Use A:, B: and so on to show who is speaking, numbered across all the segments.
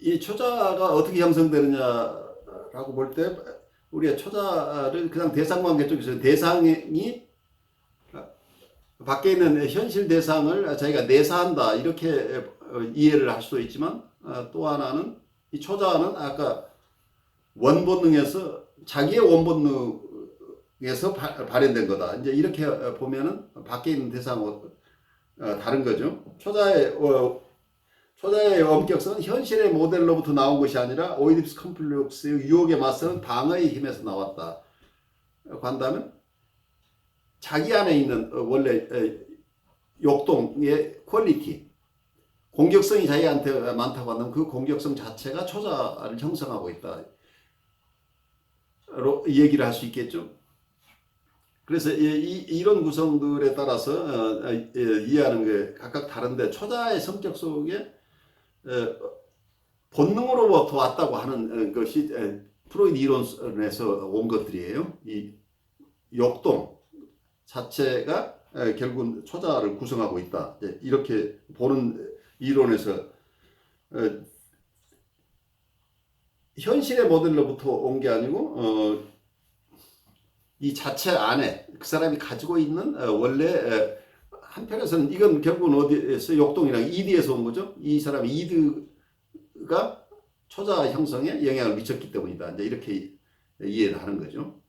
A: 이 초자가 어떻게 형성되느냐라고 볼 때 우리가 초자를 그냥 대상관계 쪽에서 대상이 밖에 있는 현실 대상을 자기가 내사한다 이렇게 이해를 할 수도 있지만 또 하나는 이 초자는 아까 원본능에서 자기의 원본능에서 발현된 거다. 이제 이렇게 보면은 밖에 있는 대상하고 다른 거죠. 초자의 원격성은 현실의 모델로부터 나온 것이 아니라 오이디푸스 컴플렉스의 유혹에 맞서는 방어의 힘에서 나왔다. 한다면 자기 안에 있는 원래 욕동의 퀄리티, 공격성이 자기한테 많다고 한다면 그 공격성 자체가 초자를 형성하고 있다. 로 얘기를 할 수 있겠죠. 그래서 이런 구성들에 따라서 이해하는 게 각각 다른데 초자의 성격 속에 본능으로부터 왔다고 하는 것이 프로이드 이론에서 온 것들이에요. 이 욕동 자체가 결국은 초자를 구성하고 있다. 이렇게 보는 이론에서 현실의 모델로부터 온 게 아니고 이 자체 안에 그 사람이 가지고 있는 원래 한편에서는 이건 결국은 어디에서 욕동이랑 이드에서 온 거죠. 이 사람이 이드가 초자 형성에 영향을 미쳤기 때문이다. 이제 이렇게 이해를 하는 거죠.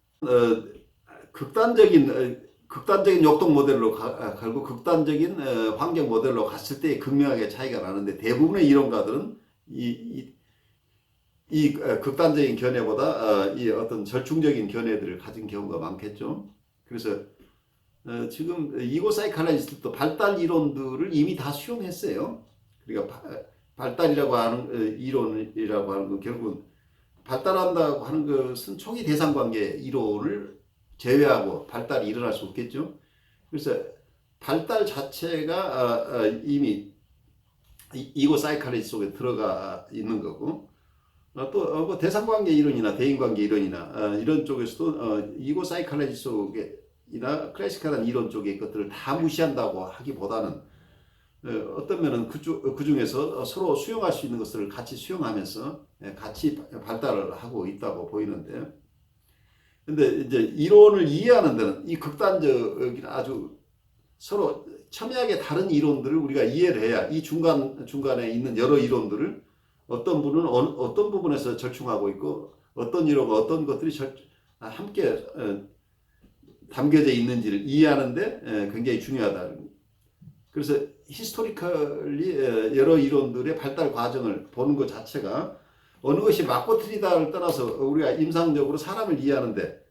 A: 극단적인 욕동 모델로 가고 극단적인 환경 모델로 갔을 때 극명하게 차이가 나는데 대부분의 이론가들은 이 극단적인 견해보다 이 어떤 절충적인 견해들을 가진 경우가 많겠죠. 그래서 지금 이고 사이칼라지스트도 발달 이론들을 이미 다 수용했어요. 그러니까 발달이라고 하는 이론이라고 하는 건 결국은 발달한다고 하는 것은 초기 대상관계 이론을 제외하고 발달이 일어날 수 없겠죠. 그래서 발달 자체가 이미 이고 사이칼라지 속에 들어가 있는 거고 또 대상관계 이론이나 대인관계 이론이나 이런 쪽에서도 이고 사이칼라지 속에나 클래시컬한 이론 쪽의 것들을 다 무시한다고 하기보다는 어떤 면은 그 중에서 서로 수용할 수 있는 것들을 같이 수용하면서 같이 발달을 하고 있다고 보이는데, 근데 이제 이론을 이해하는 데는 이 극단적인 아주 서로 첨예하게 다른 이론들을 우리가 이해를 해야 이 중간에 있는 여러 이론들을 어떤 분은 어떤 부분에서 절충하고 있고 어떤 이론과 어떤 것들이 함께 담겨져 있는지를 이해하는데 굉장히 중요하다. 그래서 히스토리컬리 여러 이론들의 발달 과정을 보는 것 자체가 어느 것이 맞고 틀리다를 떠나서 우리가 임상적으로 사람을 이해하는데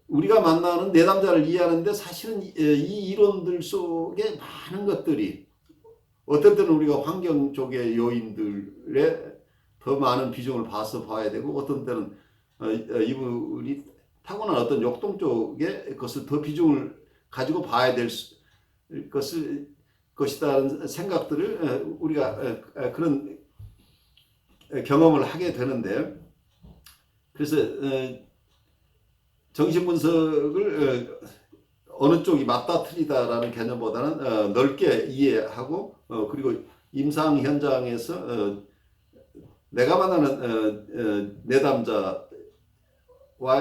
A: 우리가 만나는 내담자를 이해하는데 사실은 이 이론들 속에 많은 것들이 어떤 때는 우리가 환경 쪽의 요인들에 더 많은 비중을 봐야 되고 어떤 때는 이분이 타고난 어떤 욕동 쪽의 것을 더 비중을 가지고 봐야 될 것이다는 생각들을 우리가 그런 경험을 하게 되는데, 그래서 정신분석을 어느 쪽이 맞다 틀리다라는 개념보다는 넓게 이해하고 그리고 임상 현장에서 내가 만나는 내담자와의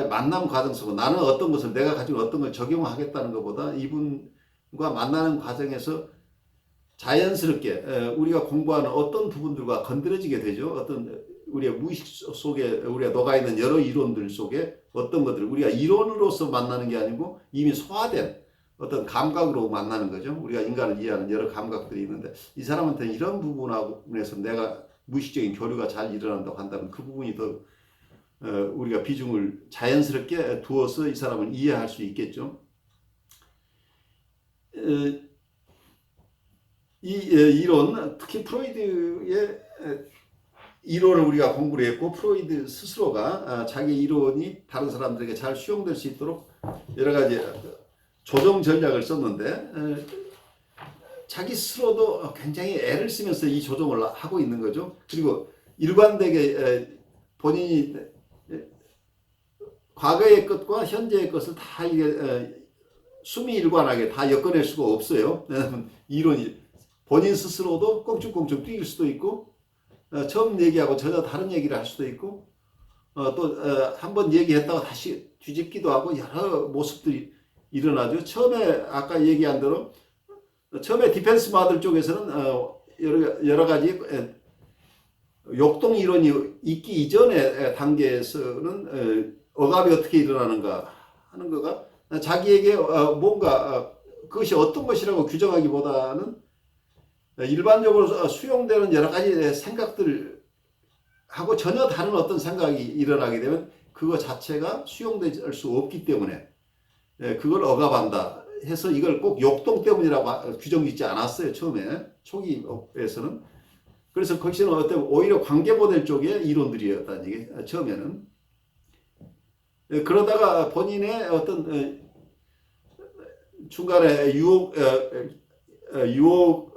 A: 만남 과정 속에 나는 어떤 것을 내가 가지고 어떤 걸 적용하겠다는 것보다 이분과 만나는 과정에서 자연스럽게 우리가 공부하는 어떤 부분들과 건드려지게 되죠. 어떤 우리의 무의식 속에 우리가 녹아있는 여러 이론들 속에 어떤 것들 우리가 이론으로서 만나는 게 아니고 이미 소화된 어떤 감각으로 만나는 거죠. 우리가 인간을 이해하는 여러 감각들이 있는데 이 사람한테는 이런 부분에서 내가 무의식적인 교류가 잘 일어난다고 한다면 그 부분이 더 우리가 비중을 자연스럽게 두어서 이 사람을 이해할 수 있겠죠. 이 이론, 특히 프로이드의 이론을 우리가 공부를 했고 프로이드 스스로가 자기 이론이 다른 사람들에게 잘 수용될 수 있도록 여러 가지 조정 전략을 썼는데 자기 스스로도 굉장히 애를 쓰면서 이 조정을 하고 있는 거죠. 그리고 일관되게 본인이 과거의 것과 현재의 것을 다 이게 수미일관하게 다 엮어낼 수가 없어요. 이론이 본인 스스로도 꽁충꽁충 뛰길 수도 있고 처음 얘기하고 전혀 다른 얘기를 할 수도 있고 또 한 번 얘기했다가 다시 뒤집기도 하고 여러 모습들이 일어나죠. 처음에 아까 얘기한 대로 처음에 디펜스 마들 쪽에서는 여러 가지 욕동 이론이 있기 이전의 단계에서는 억압이 어떻게 일어나는가 하는 거가 자기에게 뭔가 그것이 어떤 것이라고 규정하기보다는 일반적으로 수용되는 여러 가지 생각들 하고 전혀 다른 어떤 생각이 일어나게 되면 그거 자체가 수용될 수 없기 때문에 그걸 억압한다 해서 이걸 꼭 욕동 때문이라고 규정 짓지 않았어요. 처음에 초기에서는. 그래서 거기서는 어떤 오히려 관계 모델 쪽의 이론들이었다는 얘기 처음에는. 그러다가 본인의 어떤 중간에 유혹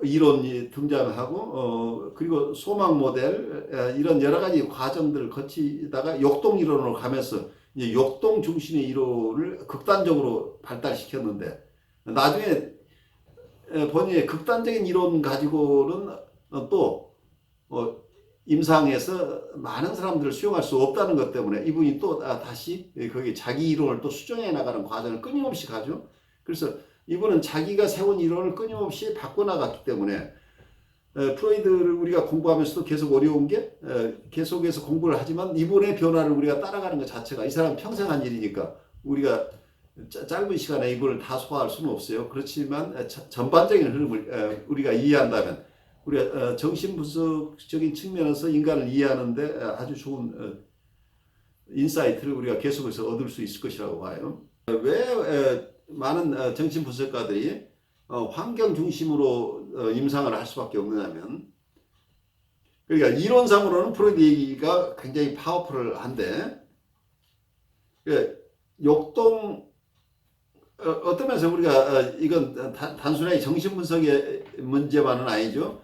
A: 이론이 등장하고 그리고 소망 모델 이런 여러 가지 과정들을 거치다가 욕동 이론으로 가면서 이제 욕동 중심의 이론을 극단적으로 발달시켰는데 나중에 본인의 극단적인 이론 가지고는 또 임상에서 많은 사람들을 수용할 수 없다는 것 때문에 이분이 또 다시 거기 자기 이론을 또 수정해 나가는 과정을 끊임없이 가죠. 그래서 이분은 자기가 세운 이론을 끊임없이 바꿔나갔기 때문에 프로이드를 우리가 공부하면서도 계속 어려운 게 계속해서 공부를 하지만 이분의 변화를 우리가 따라가는 것 자체가 이 사람 평생 한 일이니까 우리가 짧은 시간에 이분을 다 소화할 수는 없어요. 그렇지만 전반적인 흐름을 우리가 이해한다면 우리가 정신분석적인 측면에서 인간을 이해하는데 아주 좋은 인사이트를 우리가 계속해서 얻을 수 있을 것이라고 봐요. 왜 많은 정신분석가들이 환경 중심으로 임상을 할 수밖에 없느냐면 그러니까 이론상으로는 프로이드 얘기가 굉장히 파워풀한데 욕동 어떤 면에서 우리가 이건 단순하게 정신분석의 문제만은 아니죠.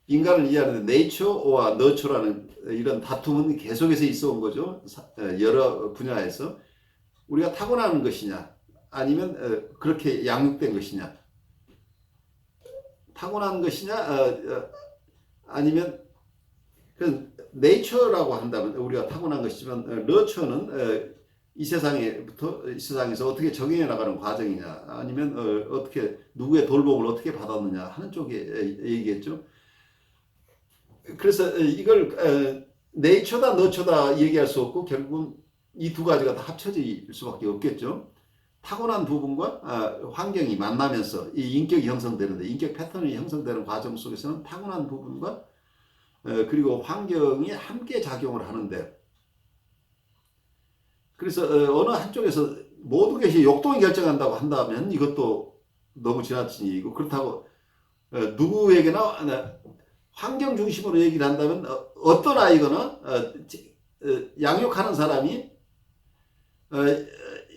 A: 인간을 이해하는데 네이처와 너처라는 이런 다툼은 계속해서 있어 온 거죠. 여러 분야에서 우리가 타고나는 것이냐 아니면 그렇게 양육된 것이냐 타고난 것이냐 아니면 네이처라고 한다면 우리가 타고난 것이지만 너처는 이 세상에서 어떻게 적용해 나가는 과정이냐 아니면 어떻게 누구의 돌봄을 어떻게 받았느냐 하는 쪽에 얘기했죠. 그래서 이걸 네이처다 너처다 얘기할 수 없고 결국은 이 두 가지가 다 합쳐질 수밖에 없겠죠. 타고난 부분과 환경이 만나면서 이 인격이 형성되는데 인격 패턴이 형성되는 과정 속에서는 타고난 부분과 그리고 환경이 함께 작용을 하는데 그래서 어느 한쪽에서 모든 것이 욕동이 결정한다고 한다면 이것도 너무 지나친 얘기고 그렇다고 누구에게나 환경 중심으로 얘기를 한다면 어떤 아이거나 양육하는 사람이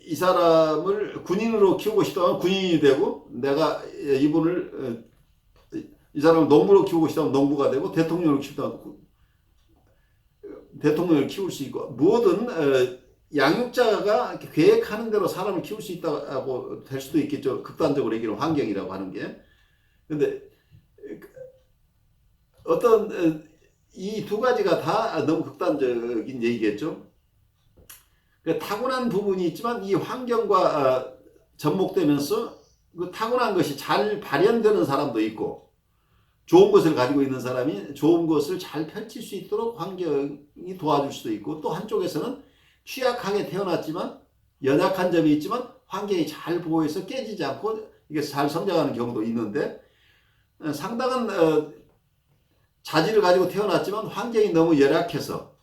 A: 이 사람을 군인으로 키우고 싶다면 군인이 되고 내가 이 사람을 농부로 키우고 싶다면 농부가 되고 대통령을 키우다면 대통령을 키울 수 있고 뭐든 양육자가 계획하는 대로 사람을 키울 수 있다고 될 수도 있겠죠. 극단적으로 얘기하는 환경이라고 하는 게. 근데 어떤 이 두 가지가 다 너무 극단적인 얘기겠죠. 타고난 부분이 있지만 이 환경과 접목되면서 그 타고난 것이 잘 발현되는 사람도 있고 좋은 것을 가지고 있는 사람이 좋은 것을 잘 펼칠 수 있도록 환경이 도와줄 수도 있고 또 한쪽에서는 취약하게 태어났지만 연약한 점이 있지만 환경이 잘 보호해서 깨지지 않고 이게 잘 성장하는 경우도 있는데 상당한 자질을 가지고 태어났지만 환경이 너무 열악해서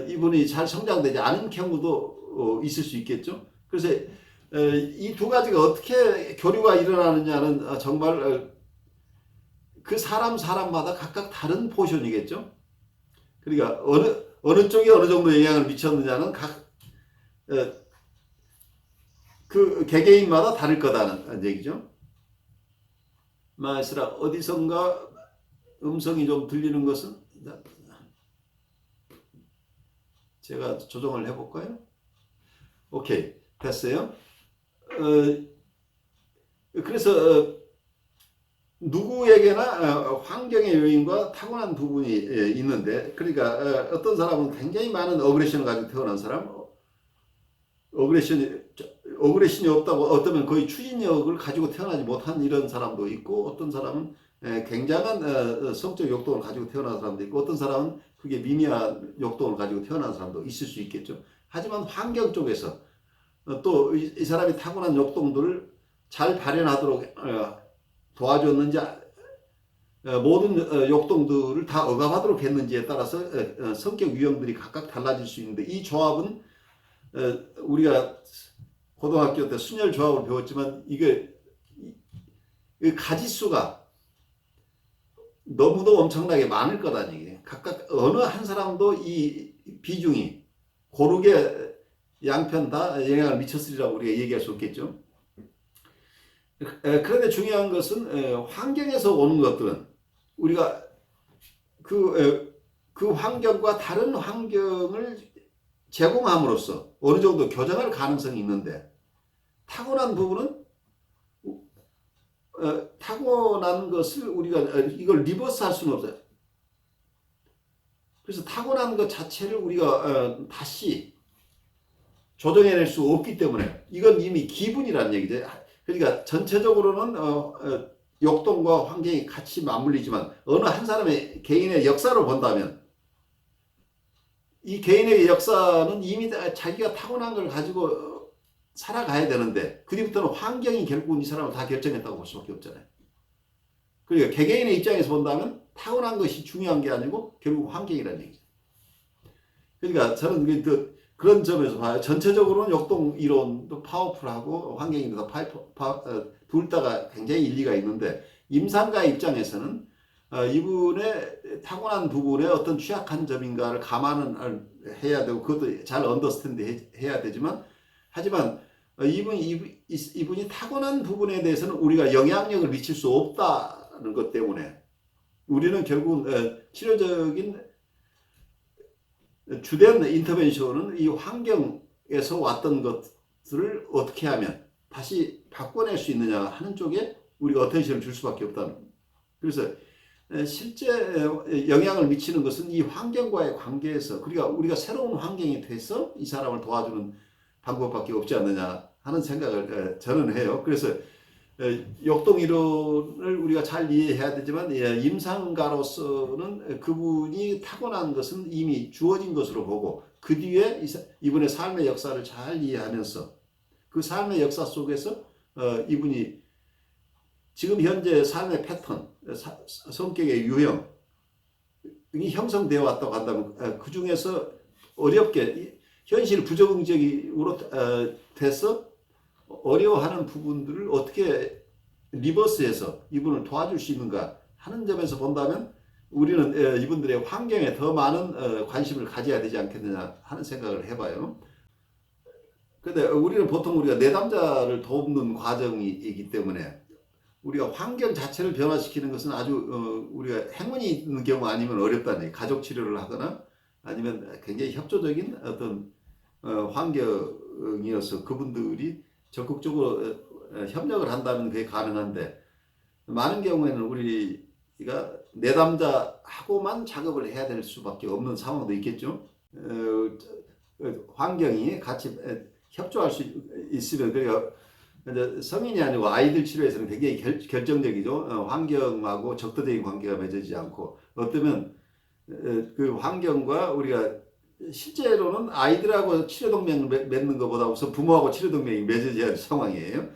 A: 이분이 잘 성장되지 않은 경우도 있을 수 있겠죠. 그래서 이 두 가지가 어떻게 교류가 일어나느냐는 정말 그 사람마다 각각 다른 포션이겠죠. 그러니까 어느 쪽에 어느 정도 영향을 미쳤느냐는 그 개개인마다 다를 거다는 얘기죠. 마이스라 어디선가 음성이 좀 들리는 것은 제가 조정을 해볼까요? 오케이, 됐어요. 그래서 누구에게나 환경의 요인과 타고난 부분이 있는데, 그러니까 어떤 사람은 굉장히 많은 어그레션을 가지고 태어난 사람, 어그레션이 어그레션이 없다고, 어쩌면 거의 추진력을 가지고 태어나지 못한 이런 사람도 있고, 어떤 사람은 굉장한 성적 욕동을 가지고 태어난 사람도 있고, 어떤 사람은 그게 미미한 욕동을 가지고 태어난 사람도 있을 수 있겠죠. 하지만 환경 쪽에서 또 이 사람이 타고난 욕동들을 잘 발현하도록 도와줬는지, 모든 욕동들을 다 억압하도록 했는지에 따라서 성격 유형들이 각각 달라질 수 있는데, 이 조합은 우리가 고등학교 때 순열 조합을 배웠지만, 이게 가지수가 너무도 엄청나게 많을 거다는 얘기예요. 각각 어느 한 사람도 이 비중이 고르게 양편 다 영향을 미쳤으리라고 우리가 얘기할 수 없겠죠. 그런데 중요한 것은 환경에서 오는 것들은 우리가 그 환경과 다른 환경을 제공함으로써 어느 정도 교정할 가능성이 있는데, 타고난 부분은 타고난 것을 우리가 이걸 리버스할 수는 없어요. 그래서 타고난 것 자체를 우리가 다시 조정해낼 수 없기 때문에, 이건 이미 기분이라는 얘기죠. 그러니까 전체적으로는 역동과 환경이 같이 맞물리지만, 어느 한 사람의 개인의 역사로 본다면 이 개인의 역사는 이미 자기가 타고난 걸 가지고 살아가야 되는데, 그뒤부터는 환경이 결국은 이 사람을 다 결정했다고 볼 수밖에 없잖아요. 그러니까 개개인의 입장에서 본다면 타고난 것이 중요한 게 아니고 결국 환경이라는 얘기죠. 그러니까 저는 그런 점에서 봐요. 전체적으로는 역동 이론도 파워풀하고 환경이도 둘 다가 굉장히 일리가 있는데, 임상가 입장에서는 이분의 타고난 부분에 어떤 취약한 점인가를 감안을 해야 되고, 그것도 잘 언더스탠드 해야 되지만, 하지만 이분이 타고난 부분에 대해서는 우리가 영향력을 미칠 수 없다는 것 때문에, 우리는 결국은 치료적인 주된 인터벤션은 이 환경에서 왔던 것들을 어떻게 하면 다시 바꿔낼 수 있느냐 하는 쪽에 우리가 어텐션을 줄 수밖에 없다는 겁니다. 그래서 실제 영향을 미치는 것은 이 환경과의 관계에서, 그러니까 우리가 새로운 환경이 돼서 이 사람을 도와주는 방법밖에 없지 않느냐 하는 생각을 저는 해요. 그래서 역동 이론을 우리가 잘 이해해야 되지만, 임상가로서는 그분이 타고난 것은 이미 주어진 것으로 보고, 그 뒤에 이분의 삶의 역사를 잘 이해하면서 그 삶의 역사 속에서 이분이 지금 현재 삶의 패턴, 성격의 유형이 형성되어 왔다고 한다면, 그 중에서 어렵게 현실 부적응적으로 돼서 어려워하는 부분들을 어떻게 리버스해서 이분을 도와줄 수 있는가 하는 점에서 본다면, 우리는 이분들의 환경에 더 많은 관심을 가져야 되지 않겠느냐 하는 생각을 해봐요. 그런데 우리가 내담자를 돕는 과정이기 때문에, 우리가 환경 자체를 변화시키는 것은 아주 우리가 행운이 있는 경우 아니면 어렵다는 얘기. 가족 치료를 하거나 아니면 굉장히 협조적인 어떤 환경이어서 그분들이 적극적으로 협력을 한다면 그게 가능한데, 많은 경우에는 우리가 내담자하고만 작업을 해야 될 수밖에 없는 상황도 있겠죠. 환경이 같이 협조할 수 있으면, 그러니까 성인이 아니고 아이들 치료에서는 굉장히 결정적이죠. 환경하고 적대적인 관계가 맺어지지 않고, 어쩌면 그 환경과 우리가 실제로는 아이들하고 치료동맹을 맺는 것보다 우선 부모하고 치료동맹이 맺어져야 할 상황이에요.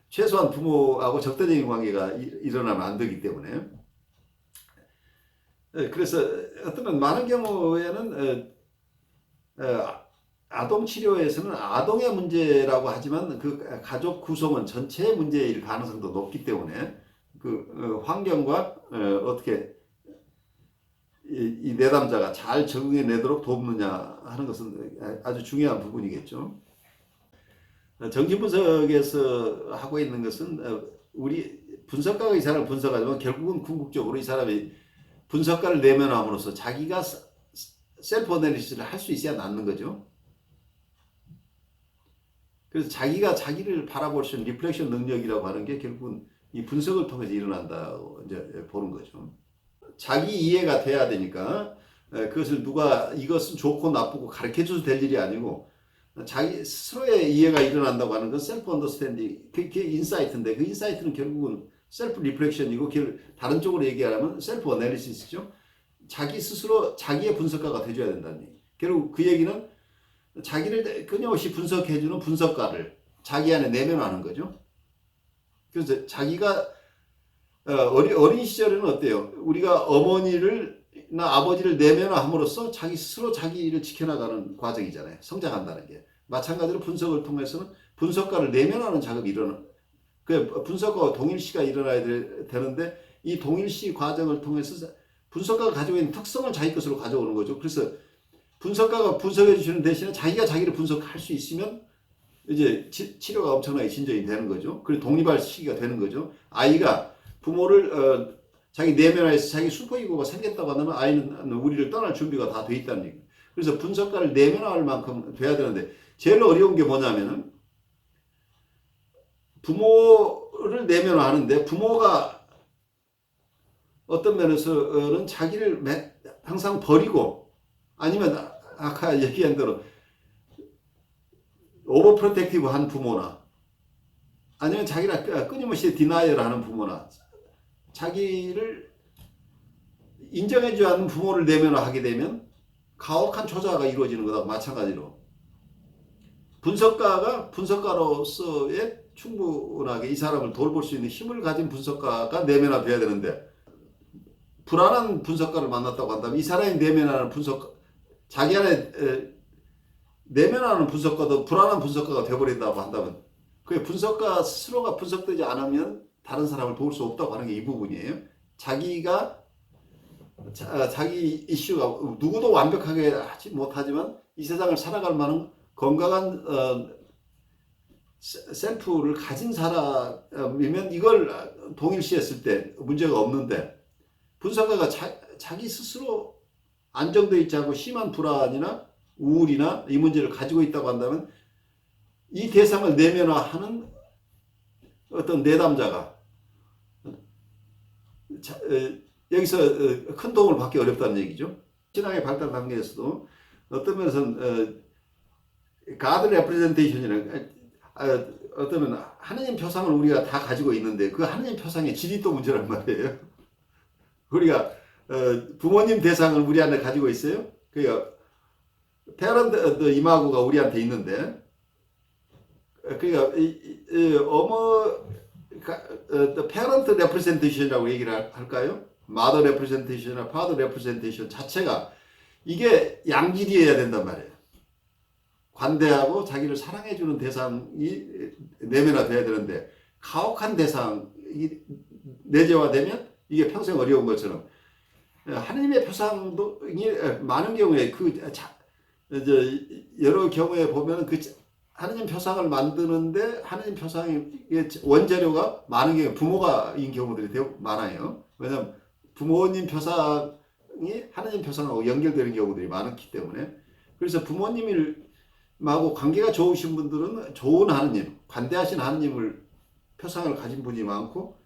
A: 최소한 부모하고 적대적인 관계가 일어나면 안 되기 때문에. 그래서 어떤 많은 경우에는 아동 치료에서는 아동의 문제라고 하지만 그 가족 구성원 전체의 문제일 가능성도 높기 때문에, 그 환경과 어떻게 이 내담자가 잘 적응해 내도록 돕느냐 하는 것은 아주 중요한 부분이겠죠. 정신분석에서 하고 있는 것은, 우리 분석가가 이 사람을 분석하지만 결국은 궁극적으로 이 사람이 분석가를 내면함으로써 자기가 셀프 어널리시스를 할 수 있어야 낫는 거죠. 그래서 자기가 자기를 바라볼 수 있는 리플렉션 능력이라고 하는 게 결국은 이 분석을 통해서 일어난다고 이제 보는 거죠. 자기 이해가 돼야 되니까 그것을 누가 이것은 좋고 나쁘고 가르쳐줘도 될 일이 아니고 자기 스스로의 이해가 일어난다고 하는 건 셀프 언더스탠딩, 그게 인사이트인데 그 인사이트는 결국은 셀프 리플렉션이고 다른 쪽으로 얘기하면 셀프 어널리시스죠. 자기 스스로 자기의 분석가가 돼줘야 된다는 얘기. 결국 그 얘기는 자기를 끊임없이 분석해주는 분석가를 자기 안에 내면하는 거죠. 그래서 자기가 어린 시절에는 어때요? 우리가 어머니나 아버지를 내면화함으로써 자기 스스로 자기를 지켜나가는 과정이잖아요. 성장한다는 게. 마찬가지로 분석을 통해서는 분석가를 내면하는 작업이 그 분석가와 동일시가 일어나야 되는데 이 동일시 과정을 통해서 분석가가 가지고 있는 특성을 자기 것으로 가져오는 거죠. 그래서 분석가가 분석해 주시는 대신에 자기가 자기를 분석할 수 있으면 이제 치료가 엄청나게 진전이 되는 거죠. 그리고 독립할 시기가 되는 거죠. 아이가 부모를 자기 내면화해서 자기 슈퍼이고가 생겼다고 하면 아이는 우리를 떠날 준비가 다 돼 있다는 얘기예요. 그래서 분석가를 내면화할 만큼 돼야 되는데 제일 어려운 게 뭐냐면은 부모를 내면화하는데 부모가 어떤 면에서는 자기를 항상 버리고 아니면 아까 얘기한 대로 오버프로텍티브한 부모나 아니면 자기를 끊임없이 디나이얼하는 부모나 자기를 인정해주지 않는 부모를 내면화하게 되면 가혹한 초자가 이루어지는 거다. 마찬가지로 분석가가 분석가로서의 충분하게 이 사람을 돌볼 수 있는 힘을 가진 분석가가 내면화돼야 되는데 불안한 분석가를 만났다고 한다면 이 사람이 내면화하는 자기 안에 내면화하는 분석가도 불안한 분석가가 되어버린다고 한다면 그 분석가 스스로가 분석되지 않으면 다른 사람을 도울 수 없다고 하는 게 이 부분이에요. 자기가 자기 이슈가 누구도 완벽하게 하지 못하지만 이 세상을 살아갈 만한 건강한 셀프를 가진 사람이면 이걸 동일시했을 때 문제가 없는데 분석가가 자기 스스로 안정되어 있지 않고 심한 불안이나 우울이나 이 문제를 가지고 있다고 한다면 이 대상을 내면화하는 어떤 내담자가 여기서 큰 도움을 받기 어렵다는 얘기죠. 신앙의 발달 단계에서도 어떤 면에서는 God representation이라는 어떤 하느님 표상을 우리가 다 가지고 있는데 그 하느님 표상의 질이 또 문제란 말이에요. 우리가 부모님 대상을 우리 안에 가지고 있어요. 그러니까 페어런트 이마고가 우리한테 있는데 그러니까 페어런트 레프레젠테이션이라고 얘기를 할까요? 마더 레프레젠테이션이나 파더 레프레젠테이션 자체가 이게 양질이어야 된단 말이에요. 관대하고 자기를 사랑해주는 대상이 내면화돼야 되는데 가혹한 대상이 내재화되면 이게 평생 어려운 것처럼 하느님의 표상도 많은 경우에 여러 경우에 보면 하느님 표상을 만드는데 하느님 표상의 원재료가 많은 경우 부모가인 경우들이 되게 많아요. 왜냐하면 부모님 표상이 하느님 표상하고 연결되는 경우들이 많기 때문에 그래서 부모님하고 관계가 좋으신 분들은 좋은 하느님, 관대하신 하느님을 표상을 가진 분이 많고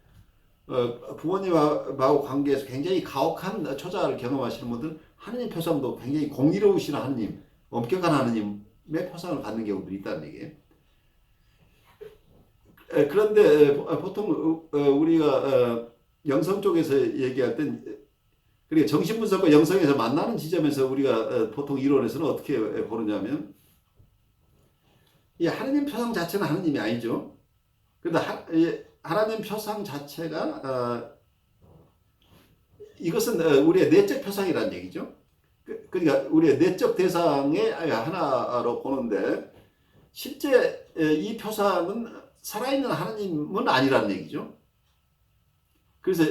A: 부모님하고 관계에서 굉장히 가혹한 초자를 경험하시는 분들은 하느님 표상도 굉장히 공의로우신 하느님, 엄격한 하느님의 표상을 갖는 경우들이 있다는 얘기예요. 그런데 보통 우리가 영성 쪽에서 얘기할 땐 그러니까 정신분석과 영성에서 만나는 지점에서 우리가 보통 이론에서는 어떻게 보느냐면 이 하느님 표상 자체는 하느님이 아니죠. 그런데 하나님 표상 자체가 이것은 우리의 내적 표상이라는 얘기죠. 그러니까 우리의 내적 대상의 하나로 보는데 실제 이 표상은 살아있는 하나님은 아니라는 얘기죠. 그래서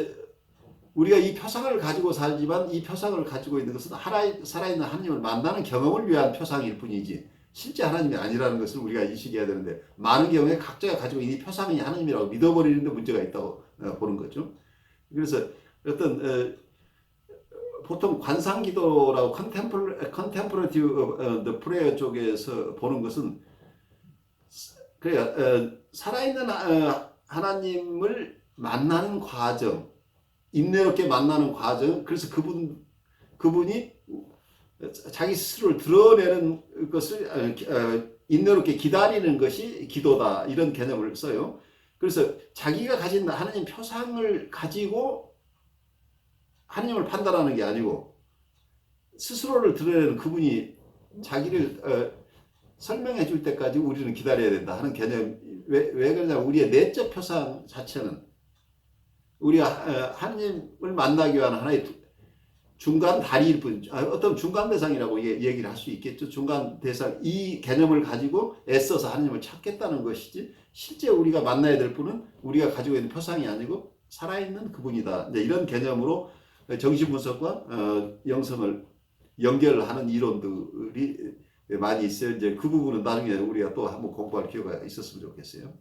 A: 우리가 이 표상을 가지고 살지만 이 표상을 가지고 있는 것은 살아있는 하나님을 만나는 경험을 위한 표상일 뿐이지 실제 하나님이 아니라는 것을 우리가 인식해야 되는데 많은 경우에 각자가 가지고 있는 이 표상이 하나님이라고 믿어버리는 데 문제가 있다고 보는 거죠. 그래서 어떤 보통 관상기도라고 컨템포레티브 프레이어 쪽에서 보는 것은 그러니까 살아있는 하나님을 만나는 과정, 인내롭게 만나는 과정, 그래서 그분이 자기 스스로를 드러내는 것을 인내롭게 기다리는 것이 기도다. 이런 개념을 써요. 그래서 자기가 가진 하나님 표상을 가지고 하나님을 판단하는 게 아니고 스스로를 드러내는 그분이 자기를 설명해 줄 때까지 우리는 기다려야 된다 하는 개념. 왜 그러냐면 우리의 내적 표상 자체는 우리가 하나님을 만나기 위한 하나의 중간 다리일 뿐, 어떤 중간 대상이라고 얘기를 할 수 있겠죠. 중간 대상, 이 개념을 가지고 애써서 하나님을 찾겠다는 것이지, 실제 우리가 만나야 될 분은 우리가 가지고 있는 표상이 아니고 살아있는 그분이다. 이제 이런 개념으로 정신분석과 영성을 연결하는 이론들이 많이 있어요. 이제 그 부분은 나중에 우리가 또 한번 공부할 기회가 있었으면 좋겠어요.